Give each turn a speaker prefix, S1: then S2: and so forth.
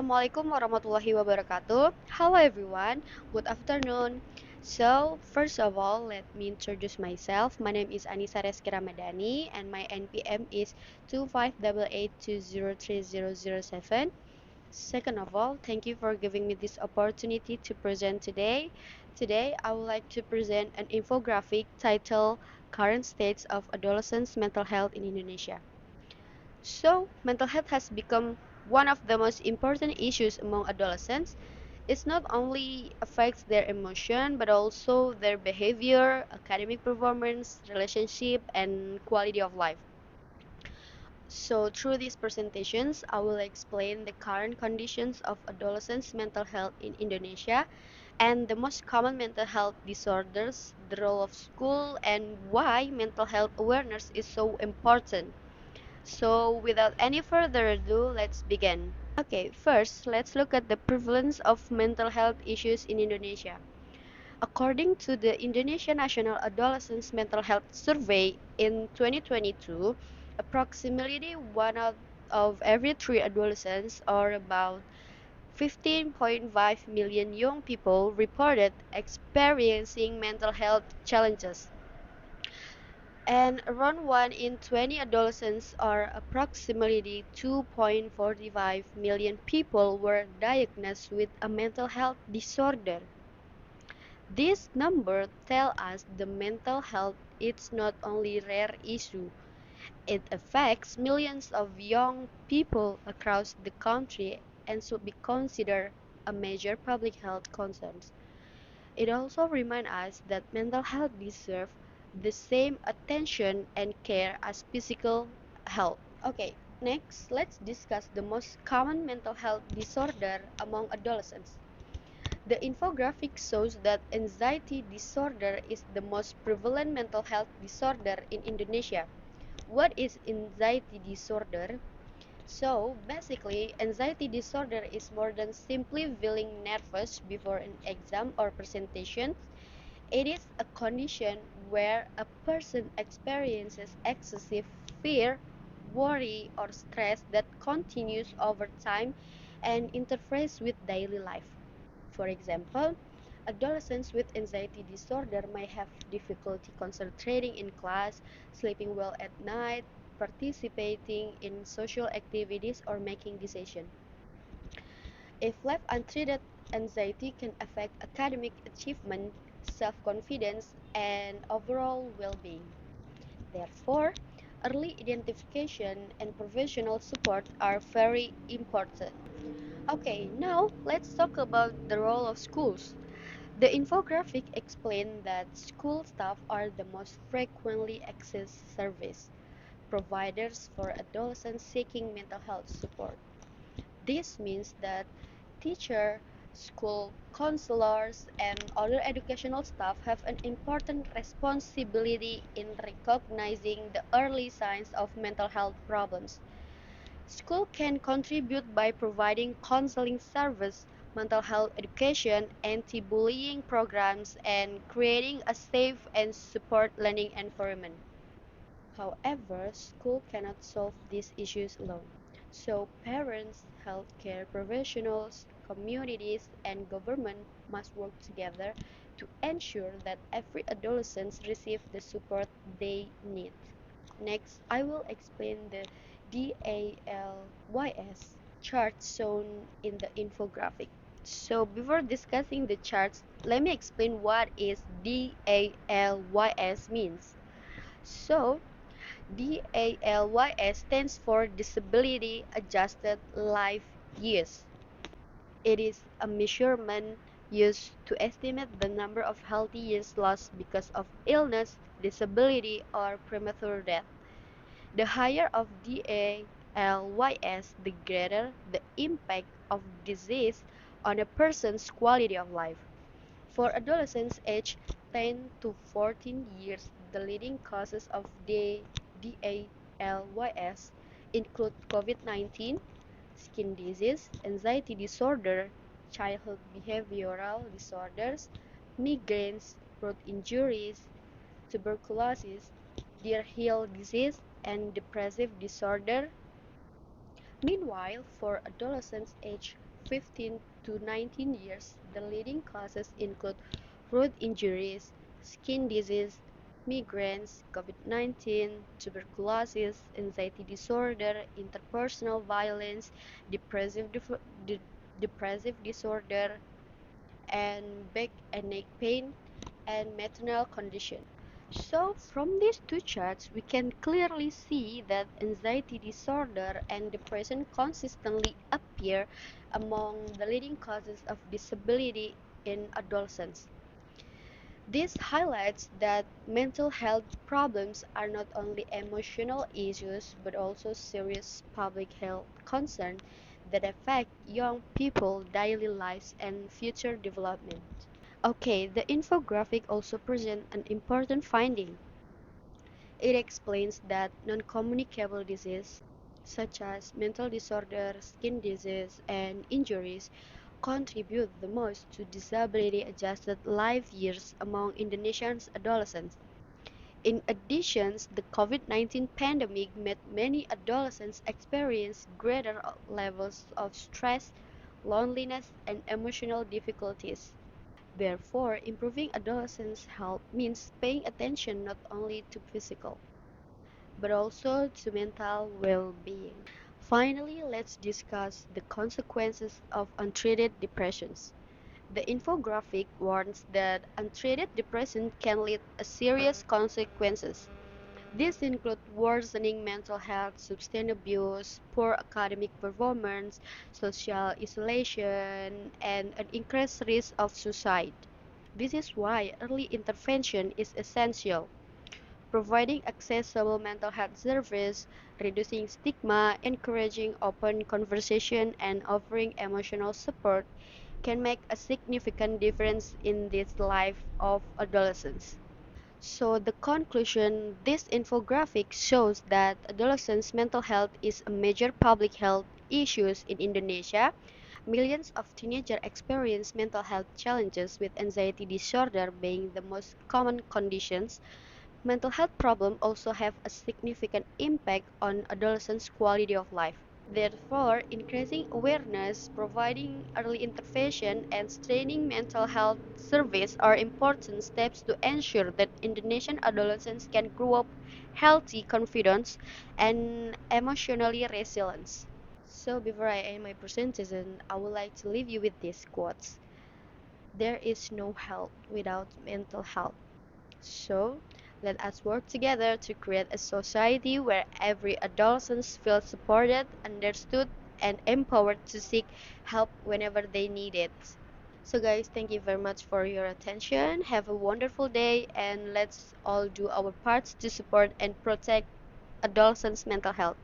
S1: Assalamualaikum warahmatullahi wabarakatuh. Hello everyone. Good afternoon. So, first of all, let me introduce myself. My name is Anissa Reski Ramadhani and my NPM is 2588203007. Second of all, thank you for giving me this opportunity to present today. Today, I would like to present an infographic titled Current States of Adolescents' Mental Health in Indonesia. So, mental health has become one of the most important issues among adolescents. It not only affects their emotion but also their behavior, academic performance, relationship, and quality of life. So, through these presentations, I will explain the current conditions of adolescents' mental health in Indonesia and the most common mental health disorders, the role of school, and why mental health awareness is so important. So, without any further ado, let's begin. Okay, first, let's look at the prevalence of mental health issues in Indonesia. According to the Indonesia National Adolescents Mental Health Survey in 2022, approximately one out of every three adolescents, or about 15.5 million young people, reported experiencing mental health challenges. And around 1 in 20 adolescents, or approximately 2.45 million people, were diagnosed with a mental health disorder. This number tells us the mental health is not only a rare issue, it affects millions of young people across the country and should be considered a major public health concern. It also reminds us that mental health deserves the same attention and care as physical health. Okay, next let's discuss the most common mental health disorder among adolescents. The infographic shows that anxiety disorder is the most prevalent mental health disorder in Indonesia. What is anxiety disorder? So, basically, anxiety disorder is more than simply feeling nervous before an exam or presentation. It is a condition where a person experiences excessive fear, worry, or stress that continues over time and interferes with daily life. For example, adolescents with anxiety disorder may have difficulty concentrating in class, sleeping well at night, participating in social activities, or making decisions. If left untreated, anxiety can affect academic achievement, self-confidence, and overall well-being. Therefore, early identification and professional support are very important. Okay, now let's talk about the role of schools. The infographic explained that school staff are the most frequently accessed service providers for adolescents seeking mental health support. This means that teachers, school counselors, and other educational staff have an important responsibility in recognizing the early signs of mental health problems. School can contribute by providing counseling service, mental health education, anti-bullying programs, and creating a safe and support learning environment. However, school cannot solve these issues alone. So parents, healthcare professionals, communities, and government must work together to ensure that every adolescent receives the support they need. Next, I will explain the DALYS chart shown in the infographic. So before discussing the charts, let me explain what is DALYS means. So DALYS stands for Disability Adjusted Life Years. It is a measurement used to estimate the number of healthy years lost because of illness, disability, or premature death. The higher of DALYS, the greater the impact of disease on a person's quality of life. For adolescents aged 10 to 14 years, the leading causes of DALYS include COVID-19, skin disease, anxiety disorder, childhood behavioral disorders, migraines, road injuries, tuberculosis, deer heel disease, and depressive disorder. Meanwhile, for adolescents aged 15 to 19 years, the leading causes include road injuries, skin disease, migraines, COVID-19, tuberculosis, anxiety disorder, interpersonal violence, depressive, depressive disorder, and back and neck pain, and maternal condition. So, from these two charts, we can clearly see that anxiety disorder and depression consistently appear among the leading causes of disability in adolescents. This highlights that mental health problems are not only emotional issues but also serious public health concerns that affect young people's daily lives and future development. Okay, the infographic also presents an important finding. It explains that non-communicable diseases such as mental disorders, skin disease, and injuries contribute the most to disability-adjusted life years among Indonesian adolescents. In addition, the COVID-19 pandemic made many adolescents experience greater levels of stress, loneliness, and emotional difficulties. Therefore, improving adolescents' health means paying attention not only to physical, but also to mental well-being. Finally, let's discuss the consequences of untreated depressions. The infographic warns that untreated depression can lead to serious consequences. These include worsening mental health, substance abuse, poor academic performance, social isolation, and an increased risk of suicide. This is why early intervention is essential. Providing accessible mental health service, reducing stigma, encouraging open conversation, and offering emotional support can make a significant difference in this life of adolescents. So the conclusion, this infographic shows that adolescents' mental health is a major public health issue in Indonesia. Millions of teenagers experience mental health challenges, with anxiety disorder being the most common conditions. Mental health problems also have a significant impact on adolescents' quality of life. Therefore, increasing awareness, providing early intervention, and strengthening mental health service are important steps to ensure that Indonesian adolescents can grow up healthy, confident, and emotionally resilient. So, before I end my presentation, I would like to leave you with these quotes. There is no health without mental health. So, let us work together to create a society where every adolescent feels supported, understood, and empowered to seek help whenever they need it. So, guys, thank you very much for your attention. Have a wonderful day, and let's all do our parts to support and protect adolescents' mental health.